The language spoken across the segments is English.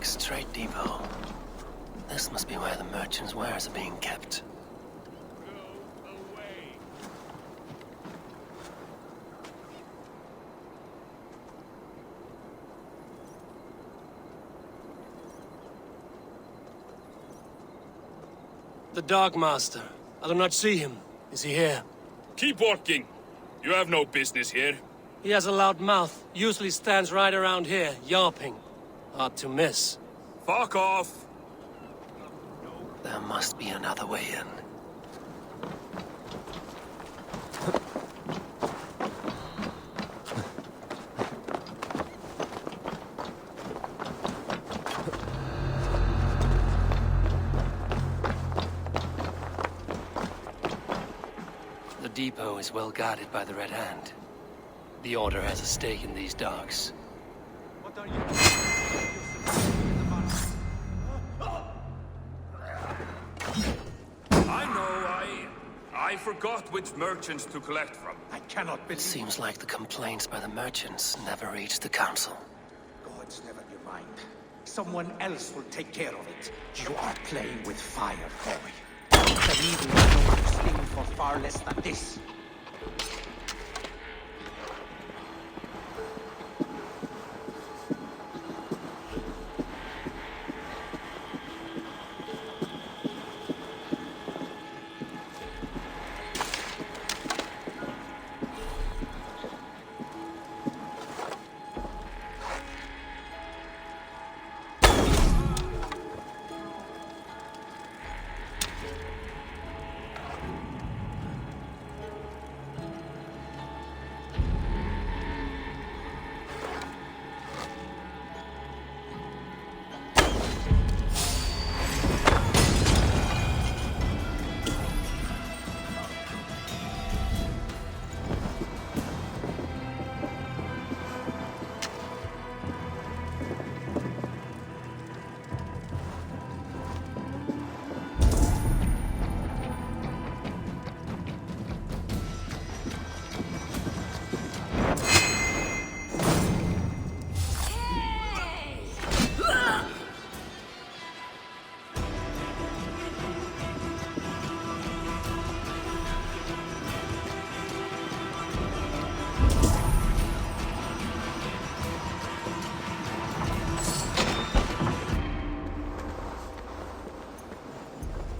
next trade depot. This must be where the merchants' wares are being kept. The Dark Master. I do not see him. Is he here? Keep walking. You have no business here. He has a loud mouth. Usually stands right around here, yelping. Hard to miss. Fuck off. There must be another way in. The depot is well guarded by the Red Hand. The Order has a stake in these docks. What are you? I forgot which merchants to collect from. I cannot believe... It seems like the complaints by the merchants never reached the council. Gods, never you mind. Someone else will take care of it. You are playing with fire, boy. The evil will sting for far less than this.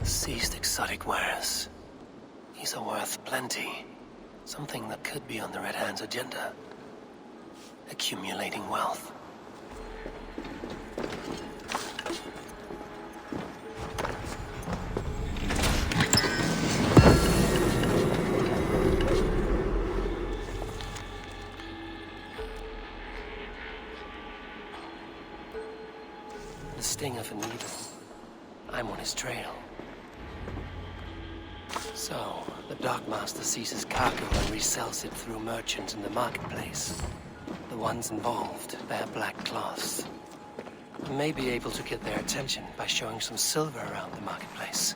Seized exotic wares. These are worth plenty. Something that could be on the Red Hand's agenda. Accumulating wealth. The sting of a needle. I'm on his trail. So, the Dark Master seizes cargo and resells it through merchants in the marketplace. The ones involved bear black cloths. I may be able to get their attention by showing some silver around the marketplace.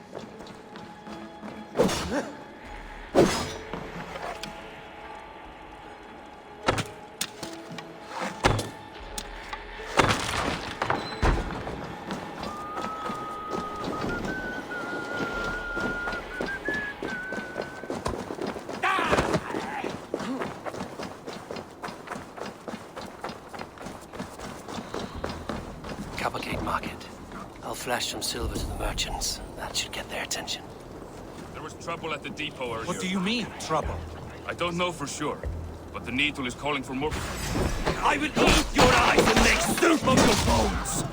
Cavalcade Market. I'll flash some silver to the merchants. That should get their attention. There was trouble at the depot earlier. What do you mean, trouble? I don't know for sure, but the Needle is calling for more... I will eat your eyes and make soup of your bones!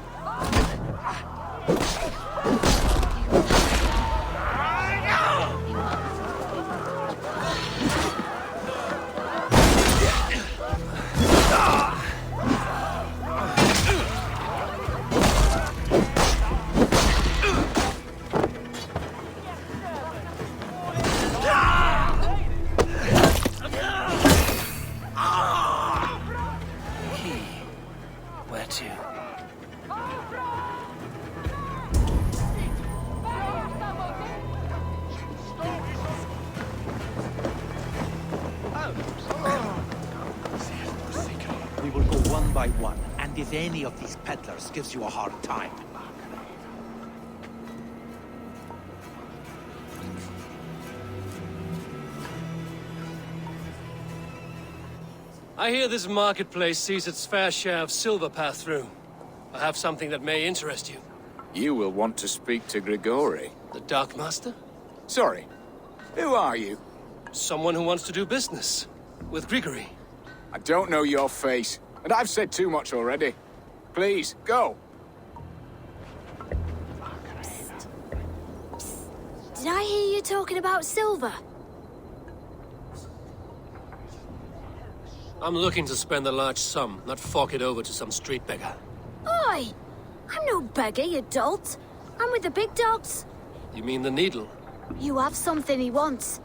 Where to? We will go one by one and if any of these peddlers gives you a hard time. I hear this marketplace sees its fair share of silver pass through. I have something that may interest you. You will want to speak to Grigori. The Dark Master? Sorry, who are you? Someone who wants to do business. With Grigory. I don't know your face, and I've said too much already. Please, go. Did I hear you talking about silver? I'm looking to spend a large sum, not fork it over to some street beggar. Oi! I'm no beggar, you dolt. I'm with the big dogs. You mean the needle? You have something he wants.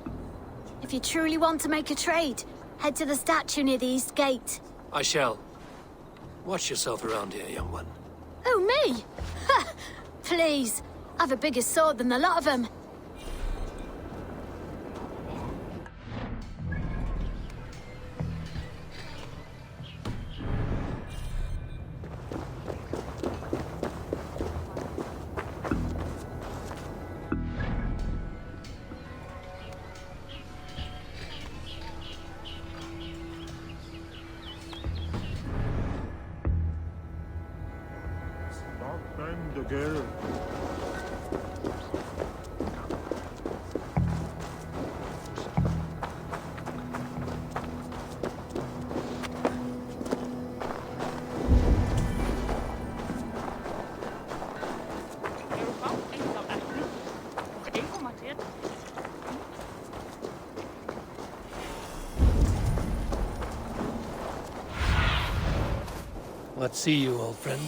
If you truly want to make a trade, head to the statue near the east gate. I shall. Watch yourself around here, young one. Oh, me? Ha! Please. I've a bigger sword than the lot of them. The girl. Let's see you, old friend.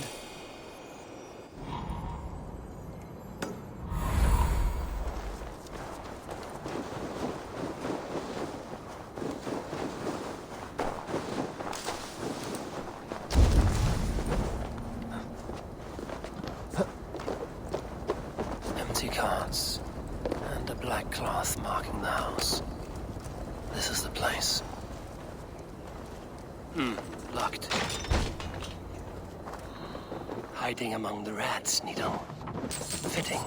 Empty carts, and a black cloth marking the house. This is the place. Locked. Hiding among the rats, Nito. Fitting.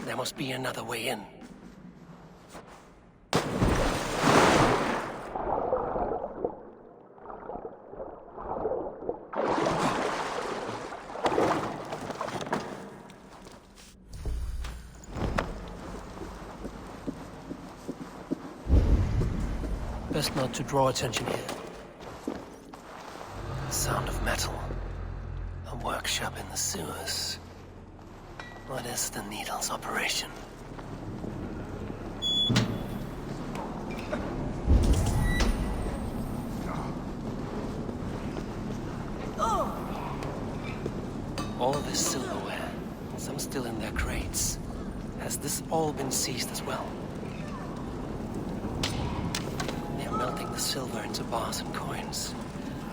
There must be another way in. Best not to draw attention here. Sound of metal. A workshop in the sewers. What is the needle's operation? All this silverware, some still in their crates. Has this all been seized as well? They're melting the silver into bars and coins.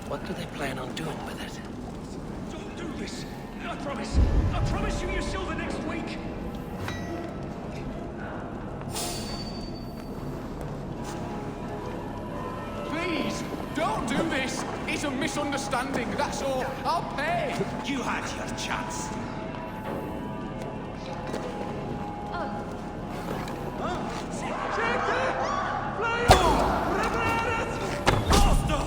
What do they plan on doing with it? Don't do this! I promise you your silver next week! Please, don't do this. It's a misunderstanding, that's all. I'll pay. You had your chance. Master!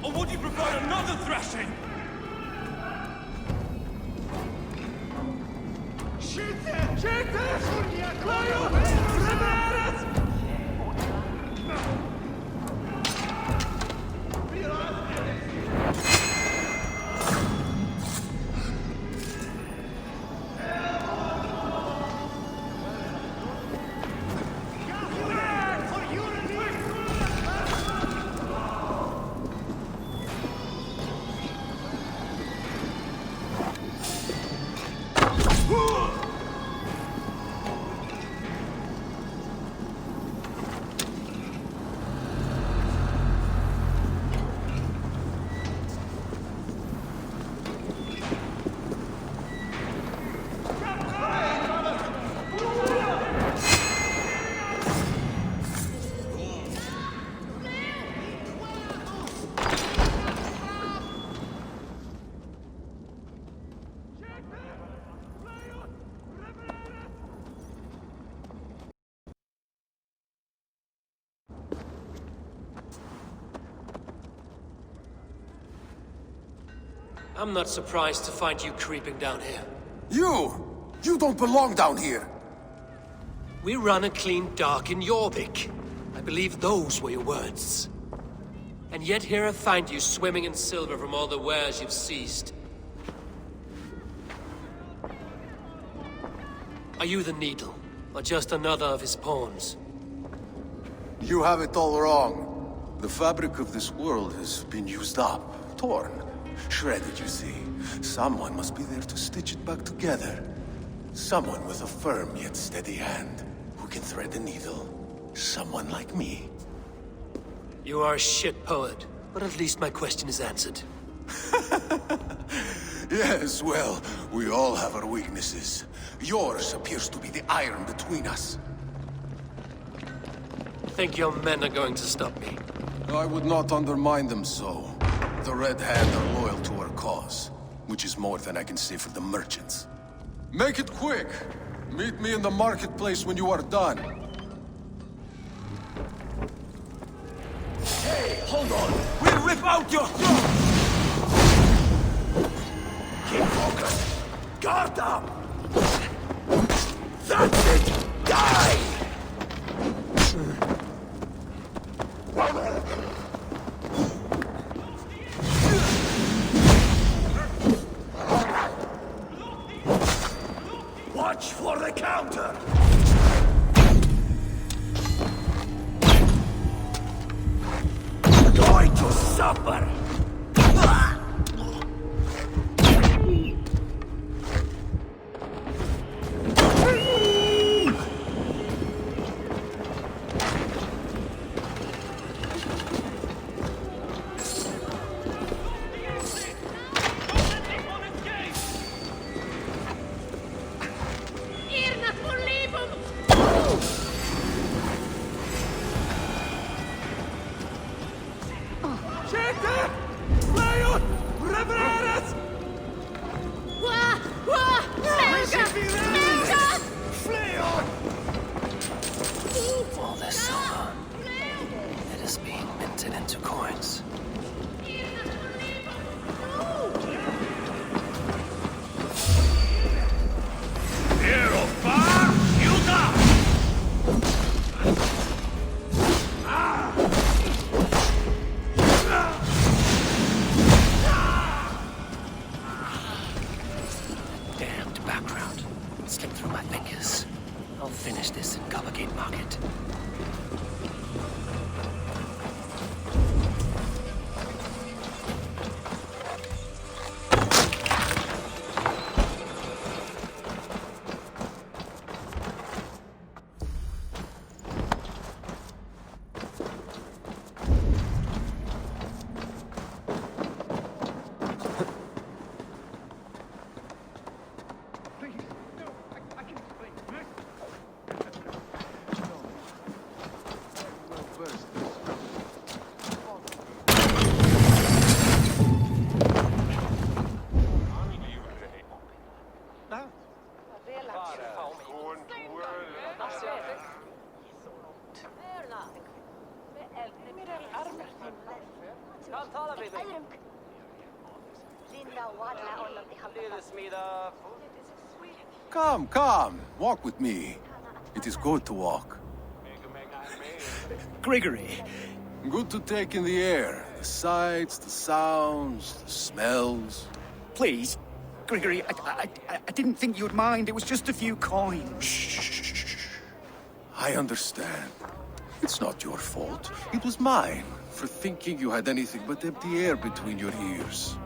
Or would you prefer another thrashing? I'm not surprised to find you creeping down here. You don't belong down here! We run a clean dock in Jorvik. I believe those were your words. And yet here I find you swimming in silver from all the wares you've seized. Are you the Needle, or just another of his pawns? You have it all wrong. The fabric of this world has been used up, torn, shredded, you see. Someone must be there to stitch it back together. Someone with a firm yet steady hand, who can thread the needle. Someone like me. You are a shit poet, but at least my question is answered. Yes, well, we all have our weaknesses. Yours appears to be the iron between us. Think your men are going to stop me? I would not undermine them so. The Red Hand are loyal to our cause, which is more than I can say for the merchants. Make it quick! Meet me in the marketplace when you are done. Hey, hold on! We'll rip out your throat! Keep focused! Guard up! That's it! Die! Watch for the counter! Going to supper! All this silver, it is being minted into coins. Hero far, you die! Damned background. Slipped through my fingers. I'll finish this in Gulligate Market. Come, walk with me. It is good to walk. Gregory, Good to take in the air. The sights, the sounds, the smells. please. Gregory, I didn't think you'd mind. It was just a few coins. Shh. I understand. It's not your fault. It was mine, for thinking you had anything but empty air between your ears.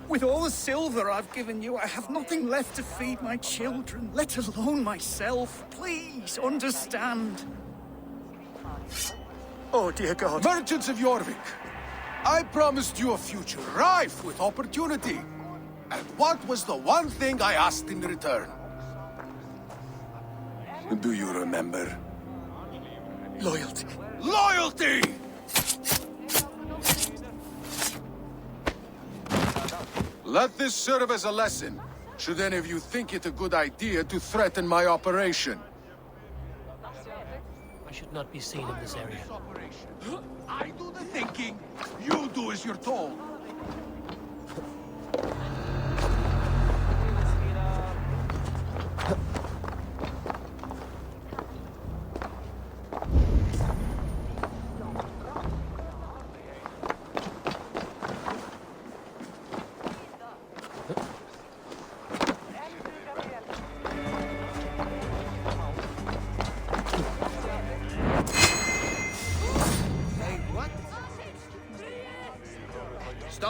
With all the silver I've given you, I have nothing left to feed my children, let alone myself. Please, understand. Oh, dear God. Merchants of Jorvik, I promised you a future rife with opportunity. And what was the one thing I asked in return? Do you remember? Loyalty. Loyalty! Let this serve as a lesson, should any of you think it a good idea to threaten my operation. I should not be seen in this area. I do the thinking, you do as you're told.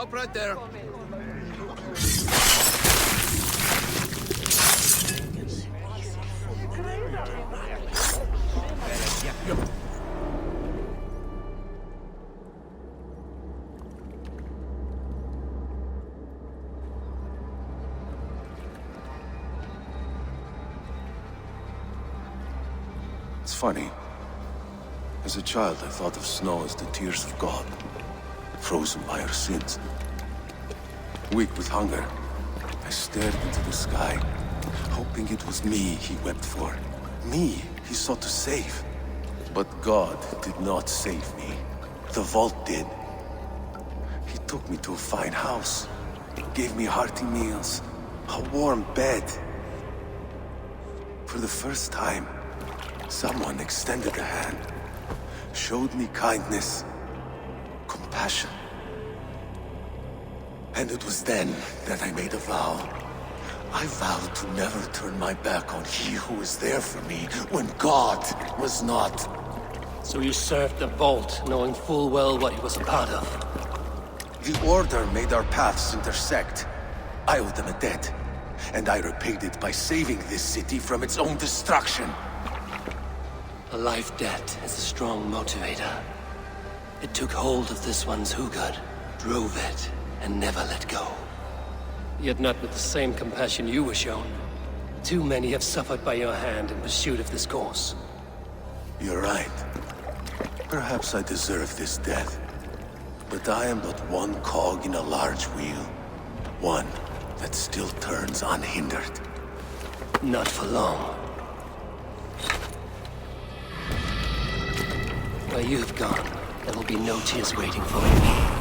Stop right there. It's funny. As a child, I thought of snow as the tears of God, frozen by our sins. Weak with hunger, I stared into the sky, hoping it was me he wept for. Me he sought to save. But God did not save me. The vault did. He took me to a fine house, gave me hearty meals, a warm bed. For the first time, someone extended a hand, showed me kindness, compassion. And it was then that I made a vow. I vowed to never turn my back on he who was there for me when God was not. So you served the Vault, knowing full well what he was a part of. The Order made our paths intersect. I owed them a debt, and I repaid it by saving this city from its own destruction. A life debt is a strong motivator. It took hold of this one's Hugad, drove it, and never let go. Yet not with the same compassion you were shown. Too many have suffered by your hand in pursuit of this course. You're right. Perhaps I deserve this death. But I am but one cog in a large wheel. One that still turns unhindered. Not for long. Where you have gone, there will be no tears waiting for you.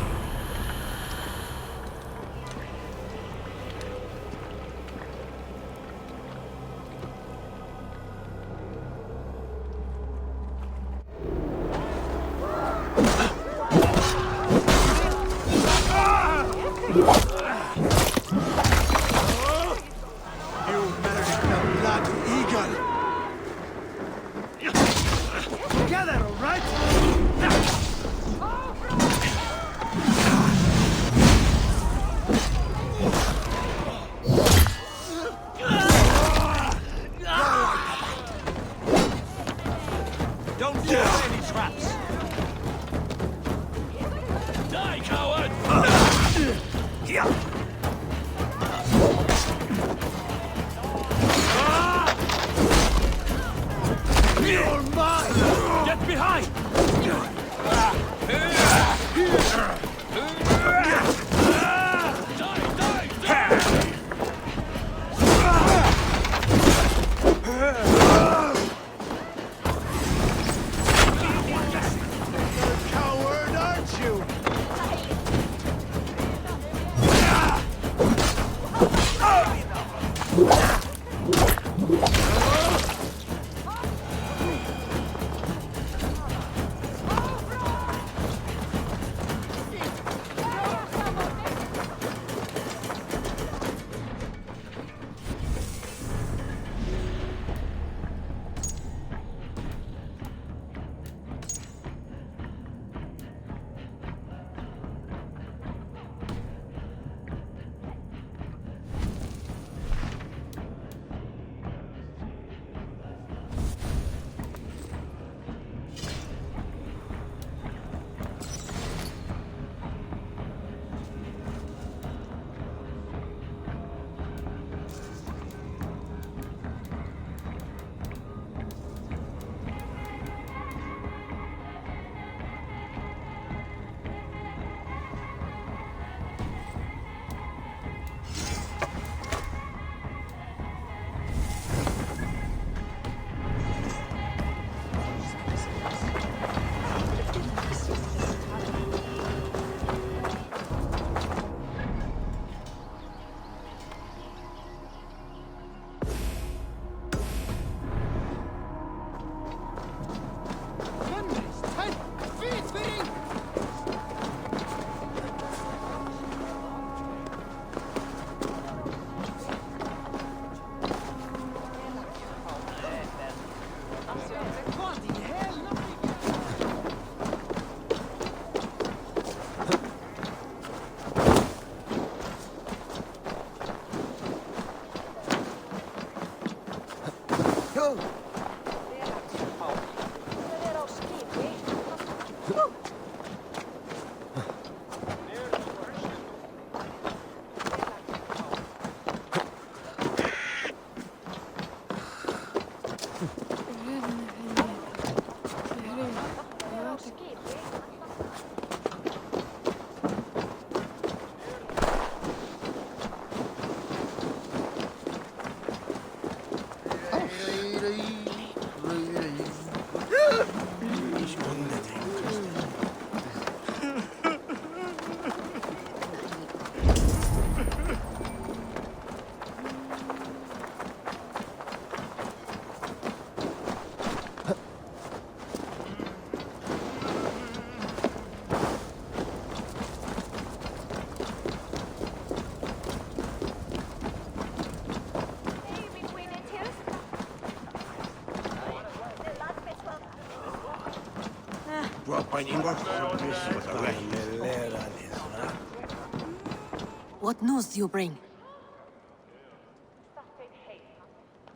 What news do you bring?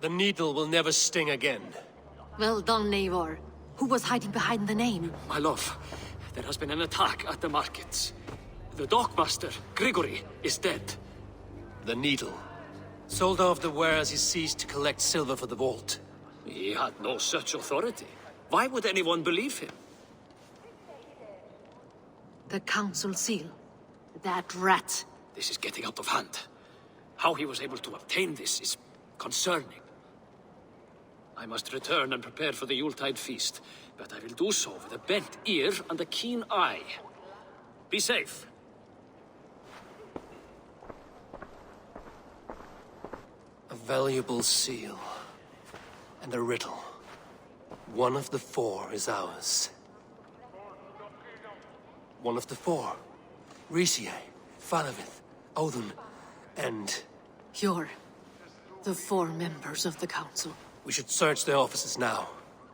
The needle will never sting again. Well done, Eivor. Who was hiding behind the name? My love, there has been an attack at the markets. The dockmaster, Grigory, is dead. The needle. Sold off the wares he seized to collect silver for the vault. He had no such authority. Why would anyone believe him? The council seal. That rat. This is getting out of hand. How he was able to obtain this is concerning. I must return and prepare for the Yuletide feast, but I will do so with a bent ear and a keen eye. Be safe. A valuable seal. And a riddle. One of the four is ours. One of the four. Risie, Falavith, Odin, and... You're the four members of the council. We should search their offices now,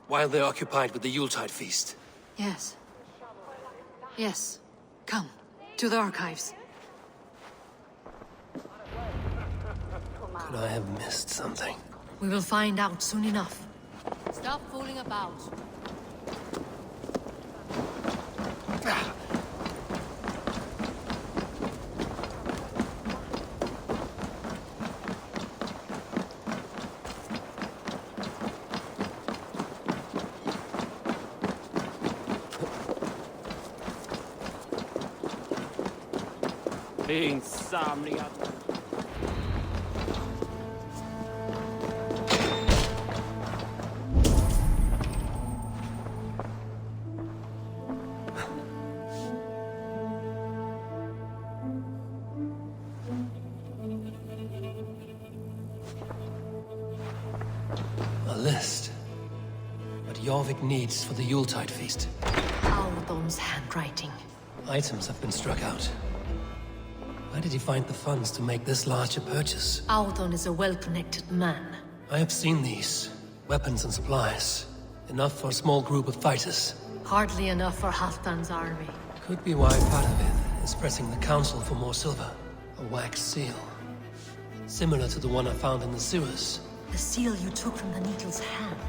while they're occupied with the Yuletide feast. Yes. Yes. Come, to the archives. Could I have missed something? We will find out soon enough. Stop fooling about. Being samlingar. A list. What Jorvik needs for the Yuletide feast. Audon's handwriting. Items have been struck out. Where did he find the funds to make this large a purchase? Audon is a well-connected man. I have seen these. Weapons and supplies. Enough for a small group of fighters. Hardly enough for Halfdan's army. Could be why Faravith is pressing the council for more silver. A wax seal. Similar to the one I found in the sewers. The seal you took from the needle's hand.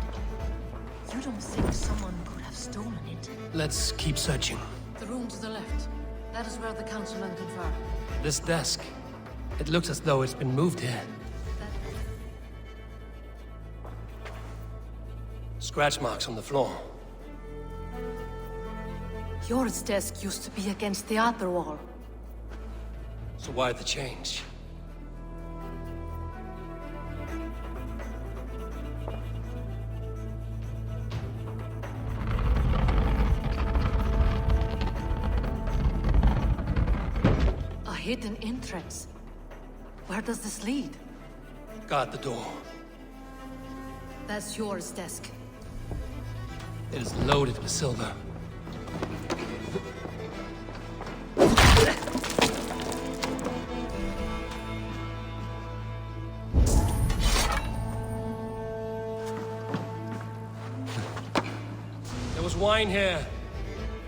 You don't think someone could have stolen it? Let's keep searching. The room to the left. That is where the councilmen confer. This desk. It looks as though it's been moved here. Scratch marks on the floor. Yours desk used to be against the other wall. So why the change? A hidden entrance. Where does this lead? Guard the door. That's yours desk. It is loaded with silver. There was wine here.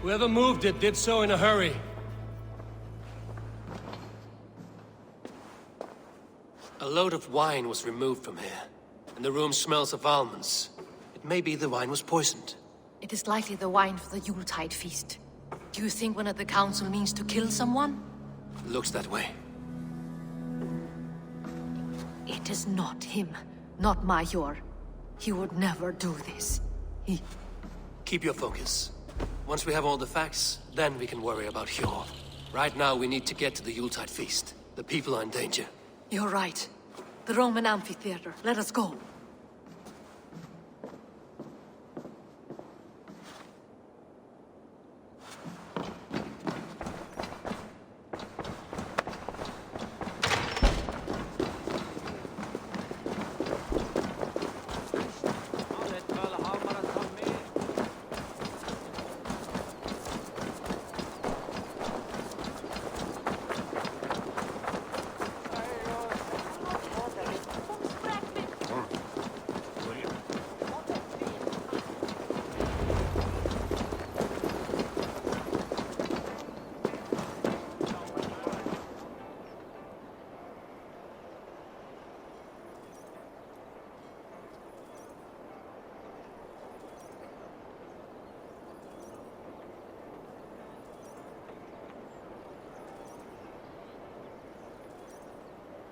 Whoever moved it did so in a hurry. A load of wine was removed from here. and the room smells of almonds. It may be the wine was poisoned. It is likely the wine for the Yuletide feast. Do you think one of the council means to kill someone? Looks that way. It is not him, not Major. He would never do this. He... Keep your focus. Once we have all the facts, then we can worry about Hjor. Right now, we need to get to the Yuletide feast. The people are in danger. You're right. The Roman amphitheater. Let us go.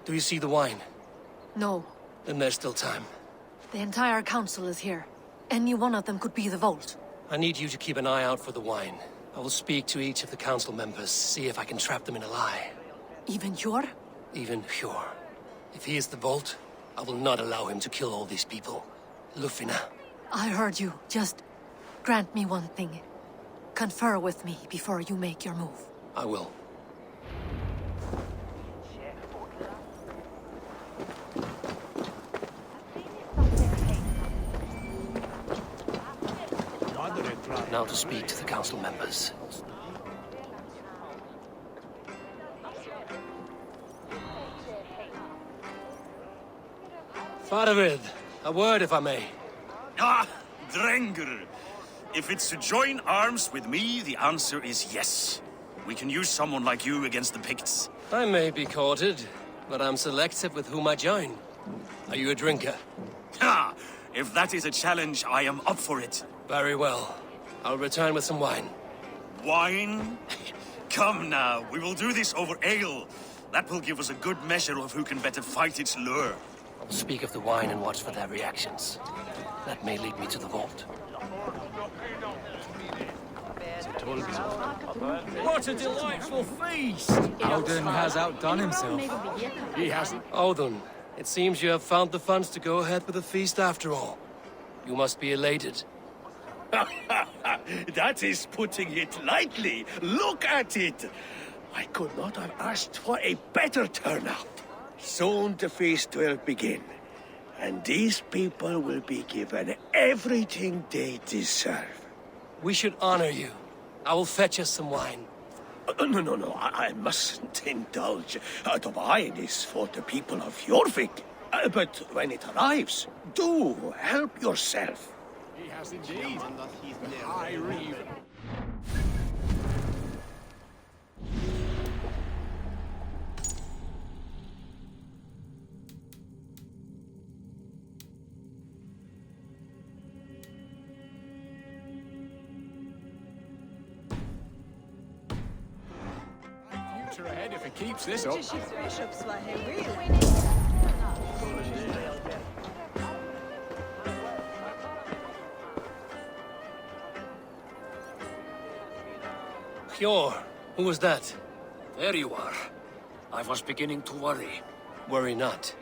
Do you see the wine? No. Then there's still time. The entire council is here. Any one of them could be the vault. I need you to keep an eye out for the wine. I will speak to each of the council members, see if I can trap them in a lie. Even Hjor? Even Hjor. If he is the vault, I will not allow him to kill all these people. Lufina. I heard you. Just grant me one thing. Confer with me before you make your move. I will. Now to speak to the council members. Faravid, a word if I may. Ah, Drengr. If it's to join arms with me, the answer is yes. We can use someone like you against the Picts. I may be courted, but I'm selective with whom I join. Are you a drinker? Ha! If that is a challenge, I am up for it. Very well. I'll return with some wine. Wine? Come now, we will do this over ale. That will give us a good measure of who can better fight its lure. I'll speak of the wine and watch for their reactions. That may lead me to the vault. What a delightful feast! Alden has outdone himself. He hasn't. Odin, it seems you have found the funds to go ahead with the feast after all. You must be elated. That is putting it lightly. Look at it. I could not have asked for a better turnout. Soon the feast will begin, and these people will be given everything they deserve. We should honor you. I will fetch us some wine. No, I mustn't indulge. The wine is for the people of Jorvik. But when it arrives, do help yourself. He has indeed. I read. Future ahead if it keeps this up. Hjor, who was that? There you are. I was beginning to worry. Worry not.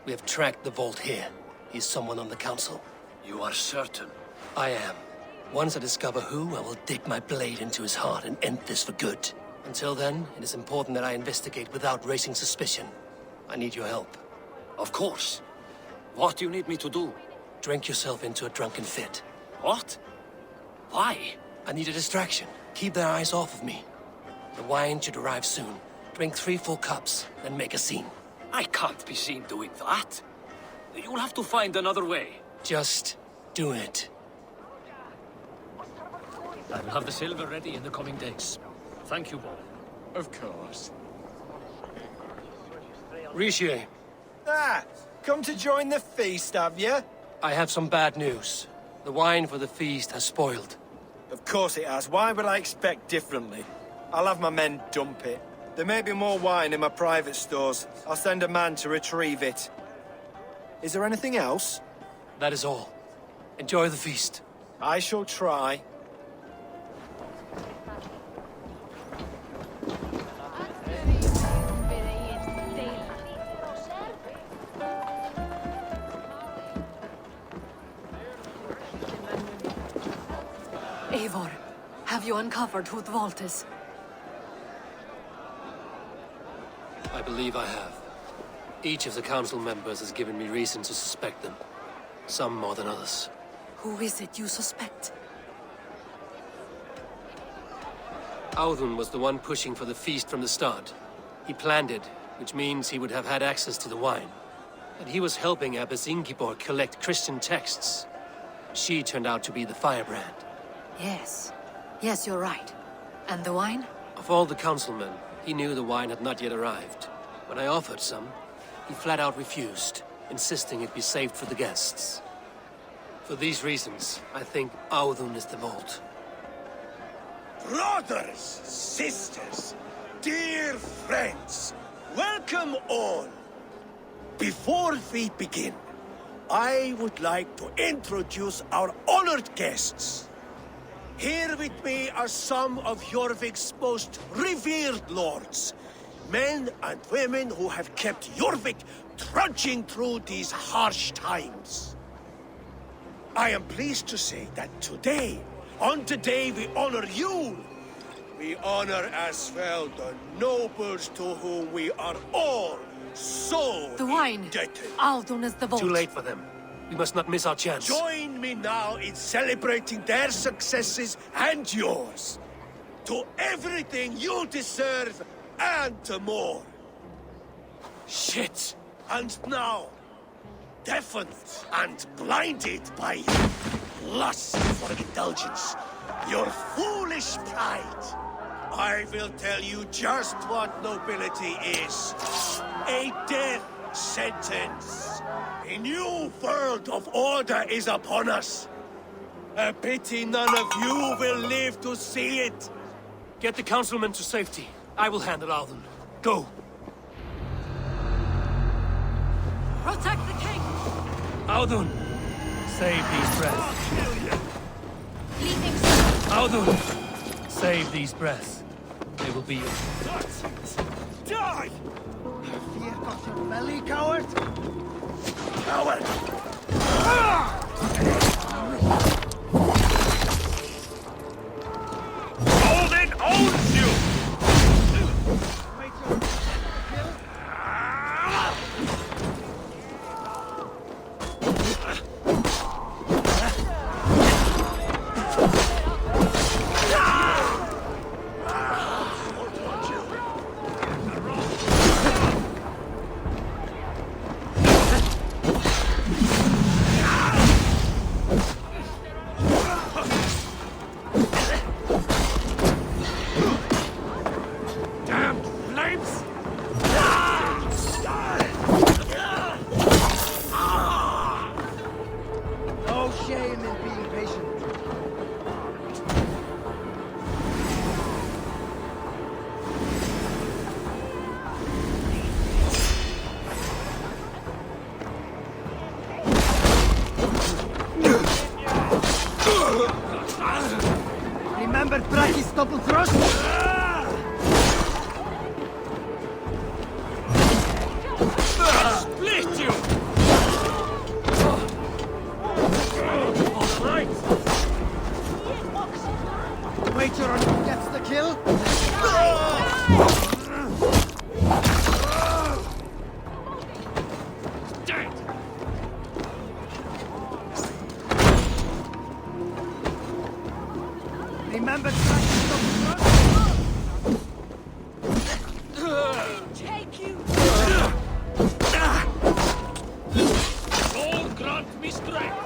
We have tracked the vault here. He's someone on the council. You are certain? I am. Once I discover who, I will dig my blade into his heart and end this for good. Until then, it is important that I investigate without raising suspicion. I need your help. Of course. What do you need me to do? Drink yourself into a drunken fit. What? Why? I need a distraction. Keep their eyes off of me. The wine should arrive soon. Drink 3 full cups, then make a scene. I can't be seen doing that. You'll have to find another way. Just do it. I will have the silver ready in the coming days. Thank you all. Of course. Rishi. Ah, Come to join the feast, have you? I have some bad news. The wine for the feast has spoiled. Of course it has. Why would I expect differently? I'll have my men dump it. There may be more wine in my private stores. I'll send a man to retrieve it. Is there anything else? That is all. Enjoy the feast. I shall try. Eivor, have you uncovered who the vault is? I believe I have. Each of the council members has given me reason to suspect them. Some more than others. Who is it you suspect? Audun was the one pushing for the feast from the start. He planned it, which means he would have had access to the wine. And he was helping Abbess Ingeborg collect Christian texts. She turned out to be the firebrand. Yes. Yes, you're right. And the wine? Of all the councilmen, he knew the wine had not yet arrived. When I offered some, he flat out refused, insisting it be saved for the guests. For these reasons, I think Audun is the vault. Brothers, sisters, dear friends, welcome all. Before we begin, I would like to introduce our honored guests. Here with me are some of Jorvik's most revered lords. Men and women who have kept Jorvik trudging through these harsh times. I am pleased to say that today, on the day we honor you, we honor as well the nobles to whom we are all so The wine. indebted. Audun is the vault. Too late for them. We must not miss our chance. Join me now in celebrating their successes and yours. To everything you deserve and more. Shit! And now, deafened and blinded by lust for indulgence, your foolish pride, I will tell you just what nobility is. A death sentence. A new world of order is upon us. A pity none of you will live to see it. Get the councilmen to safety. I will handle Audun. Go! Protect the king! Audun! Save these breaths. Leaving soon. Audun! Save these breaths. They will be yours. Die! Fear got your belly, coward? Coward! Odin owns you! Wait your kill? No shame in being patient. Remember Braki's double thrust? Split you! Wager on who gets the kill? Remember Braki's double thrust? Take you. Lord grant me strength!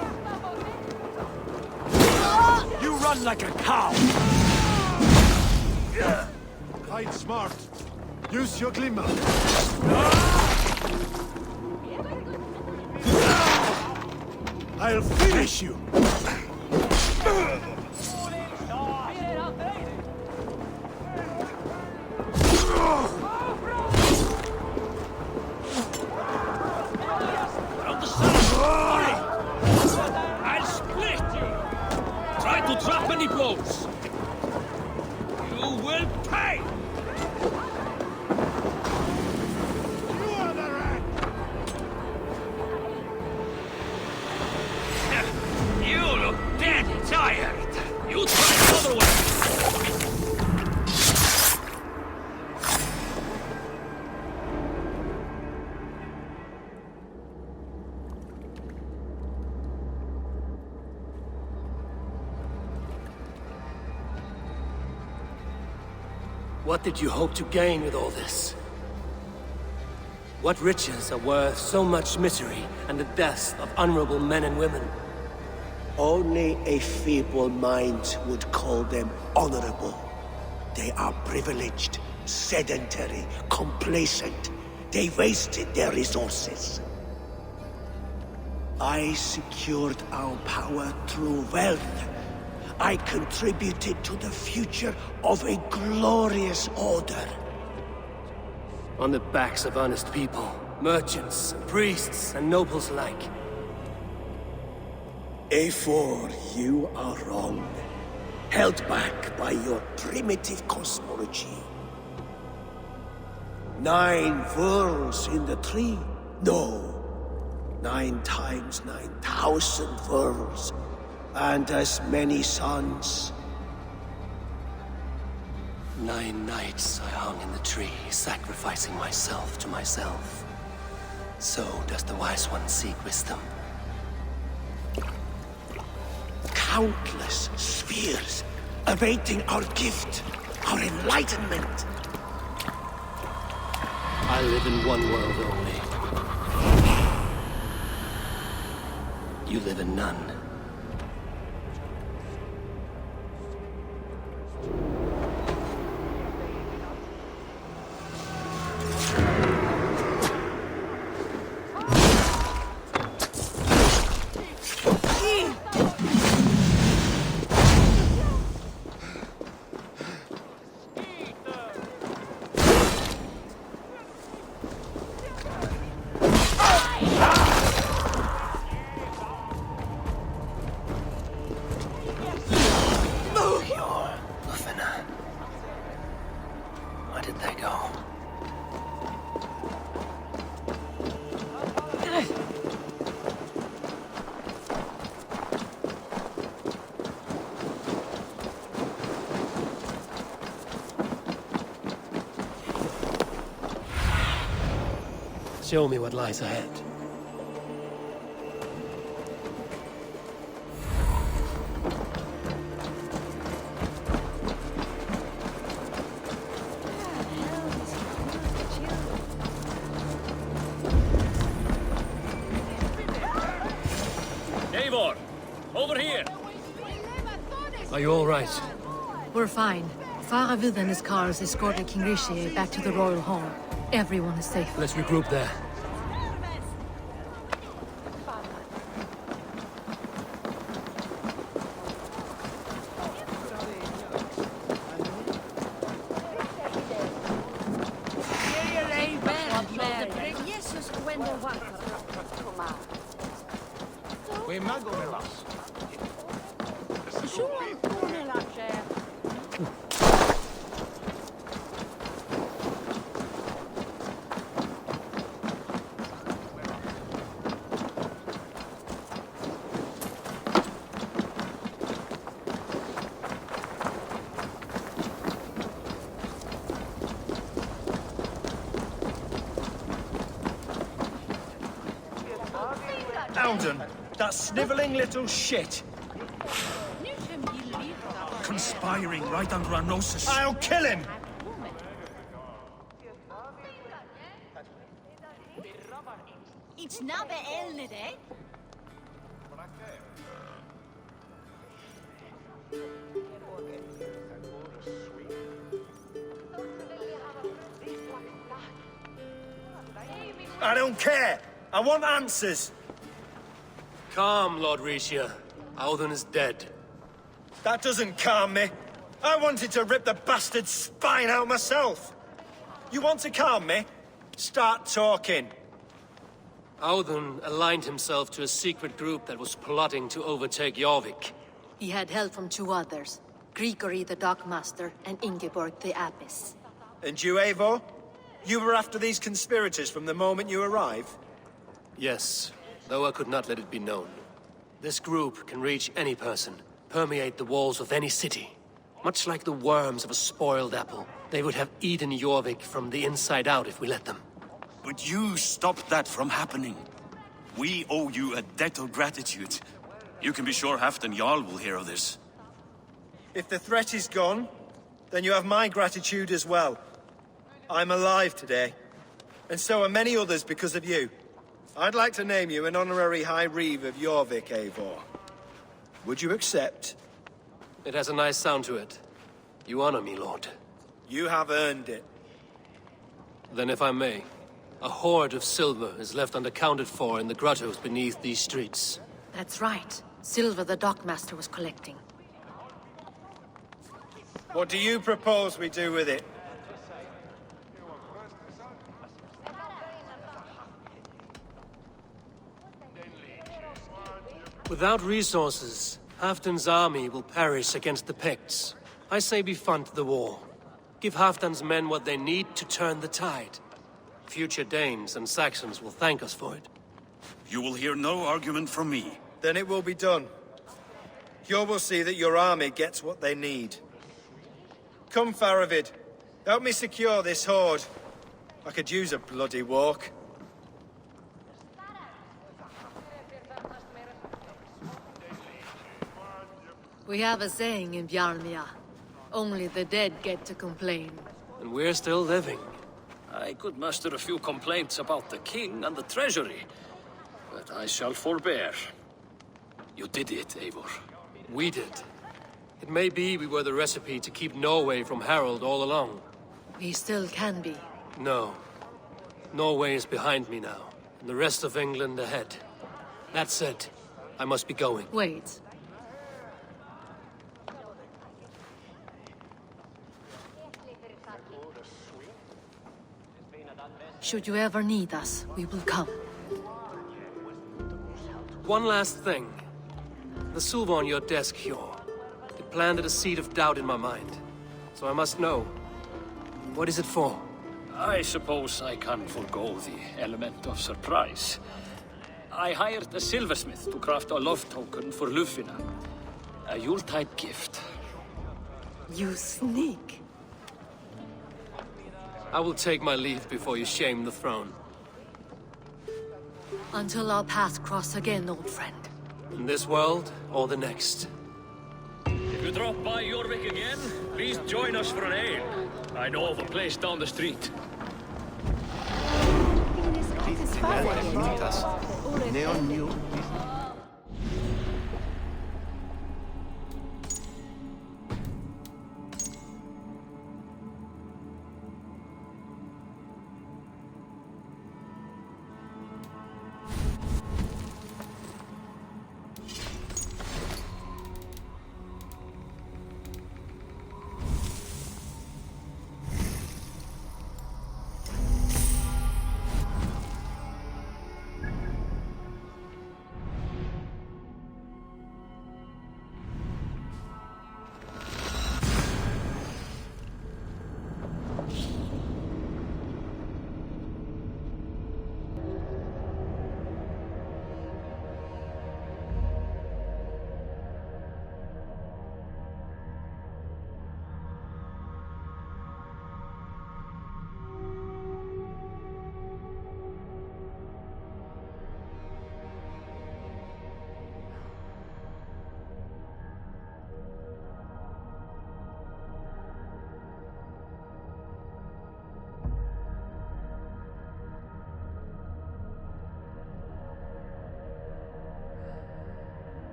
You run like a cow! Hide smart. Use your glimmer. I'll finish you! Around the sun! Hurry! I'll split you! Try to drop any blows! You will pay! You look dead tired! You try another one! What did you hope to gain with all this? What riches are worth so much misery and the deaths of honorable men and women? Only a feeble mind would call them honorable. They are privileged, sedentary, complacent. They wasted their resources. I secured our power through wealth. I contributed to the future of a glorious order. On the backs of honest people, merchants, priests, and nobles alike. A4, you are wrong. Held back by your primitive cosmology. 9 worlds in the tree? No. 9 times 9,000 worlds. And as many suns. 9 nights I hung in the tree, sacrificing myself to myself. So does the wise one seek wisdom. Countless spheres, awaiting our gift, our enlightenment. I live in one world only. You live in none. Where did they go? Show me what lies ahead. Over here! Are you all right? We're fine. Faravid and his cars escorted King Rishi back to the royal home. Everyone is safe. Let's regroup there. Alden, that snivelling little shit. Conspiring right under our noses. I'll kill him! It's not the eh? I don't care. I want answers. Calm, Lord Rishia. Audun is dead. That doesn't calm me. I wanted to rip the bastard's spine out myself. You want to calm me? Start talking. Audun aligned himself to a secret group that was plotting to overtake Jorvik. He had help from two others, Grigory the Dockmaster and Ingeborg the Abbess. And you, Eivor? You were after these conspirators from the moment you arrived? Yes, though I could not let it be known. This group can reach any person, permeate the walls of any city. Much like the worms of a spoiled apple, they would have eaten Jorvik from the inside out if we let them. But you stopped that from happening. We owe you a debt of gratitude. You can be sure Halfdan Jarl will hear of this. If the threat is gone, then you have my gratitude as well. I'm alive today, and so are many others because of you. I'd like to name you an honorary High Reeve of Jorvik, Eivor. Would you accept? It has a nice sound to it. You honor me, Lord. You have earned it. Then if I may, a hoard of silver is left unaccounted for in the grottos beneath these streets. That's right. Silver the Dockmaster was collecting. What do you propose we do with it? Without resources, Halfdan's army will perish against the Picts. I say we fund the war. Give Halfdan's men what they need to turn the tide. Future Danes and Saxons will thank us for it. You will hear no argument from me. Then it will be done. You will see that your army gets what they need. Come, Faravid. Help me secure this hoard. I could use a bloody walk. We have a saying in Bjarnmia. Only the dead get to complain. And we're still living. I could muster a few complaints about the king and the treasury, but I shall forbear. You did it, Eivor. We did. It may be we were the recipe to keep Norway from Harald all along. We still can be. No. Norway is behind me now, and the rest of England ahead. That said, I must be going. Wait. Should you ever need us, we will come. One last thing. The silver on your desk, Hjor. It planted a seed of doubt in my mind. So I must know. What is it for? I suppose I can forgo the element of surprise. I hired a silversmith to craft a love token for Lufina. A Yuletide gift. You sneak. I will take my leave before you shame the throne. Until our paths cross again, old friend. In this world, or the next. If you drop by Jorvik again, please join us for an ale. I know of a place down the street.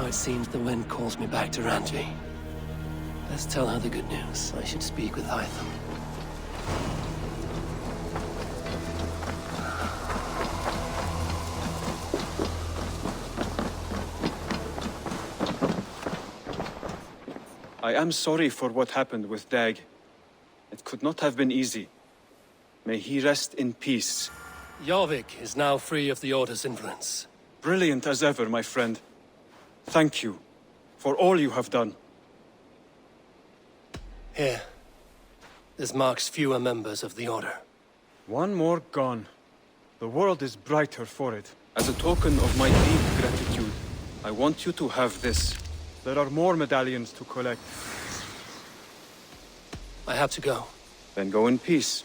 it seems the wind calls me back to Randvi. Let's tell her the good news. I should speak with Hytham. I am sorry for what happened with Dag. It could not have been easy. May he rest in peace. Jorvik is now free of the Order's influence. Brilliant as ever, my friend. Thank you for all you have done. Here. This marks fewer members of the Order. One more gone. The world is brighter for it. As a token of my deep gratitude, I want you to have this. There are more medallions to collect. I have to go. Then go in peace.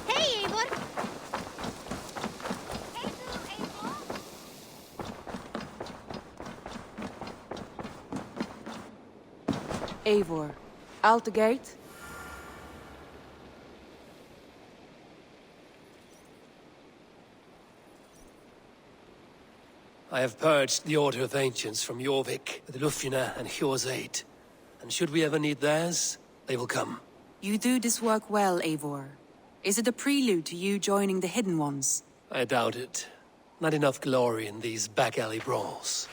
Hey, Eivor! Eivor, out the gate? I have purged the Order of Ancients from Jorvik, with Lufina and Hjor's aid. And should we ever need theirs, they will come. You do this work well, Eivor. Is it a prelude to you joining the Hidden Ones? I doubt it. Not enough glory in these back-alley brawls.